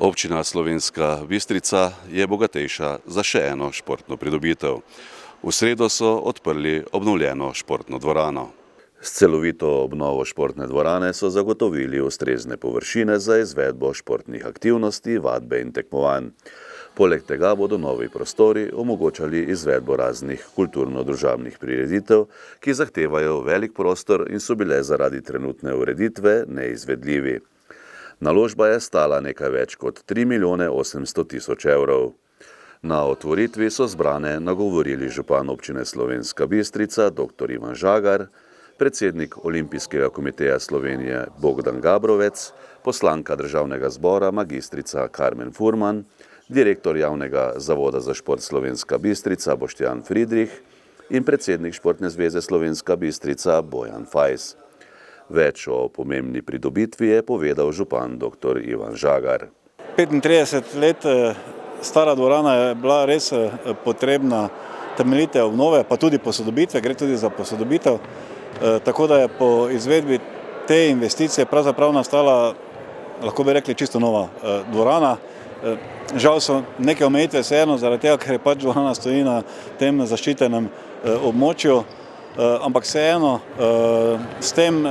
Občina Slovenska Bistrica je bogatejša za še eno športno pridobitev. V sredo so odprli obnovljeno športno dvorano. S celovito obnovo športne dvorane so zagotovili ustrezne površine za izvedbo športnih aktivnosti, vadbe in tekmovanj. Poleg tega bodo novi prostori omogočali izvedbo raznih kulturno-družabnih prireditev, ki zahtevajo velik prostor in so bile zaradi trenutne ureditve neizvedljivi. Naložba je stala nekaj več kot 3.800.000 evrov. Na otvoritvi so zbrane nagovorili župan občine Slovenska Bistrica dr. Ivan Žagar, predsednik Olimpijskega komiteja Slovenije Bogdan Gabrovec, poslanka Državnega zbora magistrica Karmen Furman, direktor Javnega zavoda za šport Slovenska Bistrica Boštjan Friedrich in predsednik Športne zveze Slovenska Bistrica Bojan Fajs. Več o pomembni pridobitvi je povedal župan dr. Ivan Žagar. 35 let stara dvorana je bila res potrebna temeljite obnove, pa tudi posodobitve, gre tudi za posodobitev. Tako da je po izvedbi te investicije pravzaprav nastala, lahko bi rekli, čisto nova dvorana. Žal so neke omejitve vseeno, zaradi tega, ker je pač dvorana stoji na tem zaščitenem območju. Ampak vseeno, s tem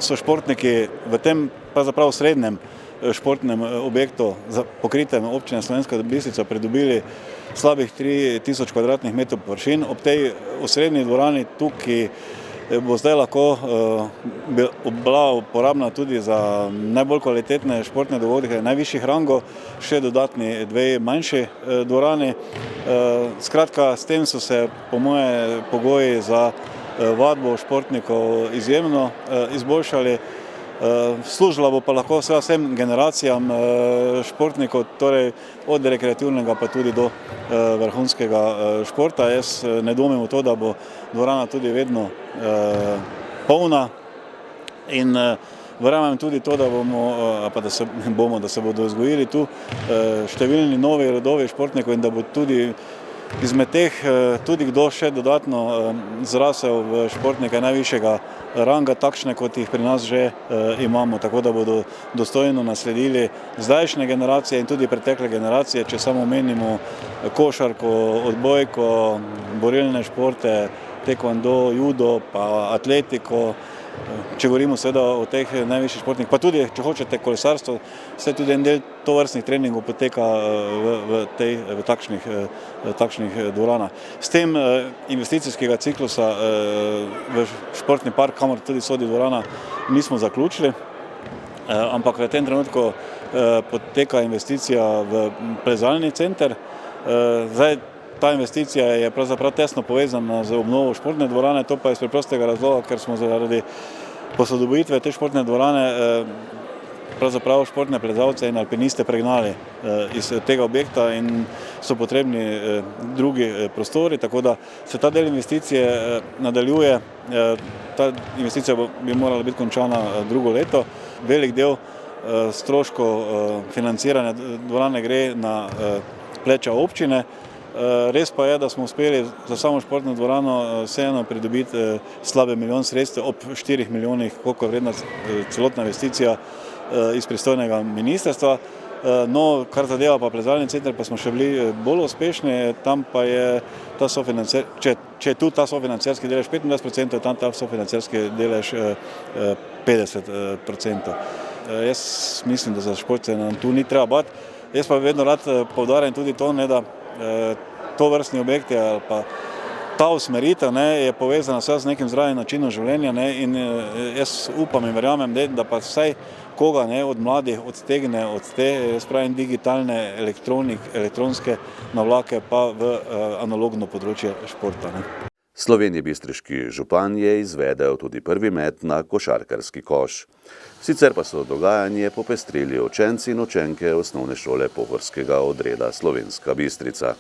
so športniki v tem pravzaprav srednjem športnem objektu pokritem občine Slovenska Bistrica pridobili slabih 3000 kvadratnih metrov površin. Ob tej osrednji dvorani tukaj bo zdaj lahko bila uporabna tudi za najbolj kvalitetne športne dogodke najvišjih rangov, še dodatni dve manjši dvorani. Skratka, s tem so se po moje pogoji za vadbo športnikov izjemno izboljšali. Služila bo pa lahko vsem generacijam športnikov, torej od rekreativnega pa tudi do vrhunskega športa. Jaz ne dvomim v to, da bo dvorana tudi vedno polna in verjamem tudi to, da se bodo vzgojili tu številni novi rodovi športnikov in da bo tudi izmed teh tudi kdo še dodatno zrasel v športnike najvišjega ranga, takšne kot jih pri nas že imamo, tako da bodo dostojno nasledili zdajšnje generacije in tudi pretekle generacije, če samo omenimo košarko, odbojko, borilne športe, tekvando, judo, pa atletiko. Če govorimo seveda o teh najvišjih športnih, pa tudi, če hočete, kolesarstvo, vse tudi en del tovrstnih treningov poteka v takšnih dvoranah. S tem investicijskega ciklusa v športni park, kamor tudi sodi dvorana, nismo zaključili, ampak v tem trenutku poteka investicija v plezalni center. Ta investicija je pravzaprav tesno povezana z obnovo športne dvorane, to pa je iz preprostega razloga, ker smo zaradi posodobitve te športne dvorane pravzaprav športne plezalce in alpiniste pregnali iz tega objekta in so potrebni drugi prostori, tako da se ta del investicije nadaljuje. Ta investicija bi morala biti končana drugo leto. Velik del stroškov financiranja dvorane gre na pleča občine. Res pa je, da smo uspeli za samo športno dvorano vseeno pridobiti slabe milijon sredstev ob 4 milijonih, koliko je vredna celotna investicija iz pristojnega ministrstva. No, kar zadeva pa plezalni center, pa smo še bili bolj uspešni, tam pa je če je tu ta sofinancierski delež 25%, je tam ta sofinancierski delež 50%. Jaz mislim, da za šport se nam tu ni treba bati. Jaz pa vedno rad poudarjam tudi to, da tovrstni objekti ali pa ta usmeritev je povezana z nekim zdravim načinom življenja in jaz upam in verjamem, da pa vsaj koga od mladih odtegne od te digitalne elektronske navlake pa v analogno področje športa. Slovenjebistriški župan je izvedel tudi prvi met na košarkarski koš. Sicer pa so dogajanje popestrili učenci in učenke osnovne šole pohorskega odreda Slovenska Bistrica.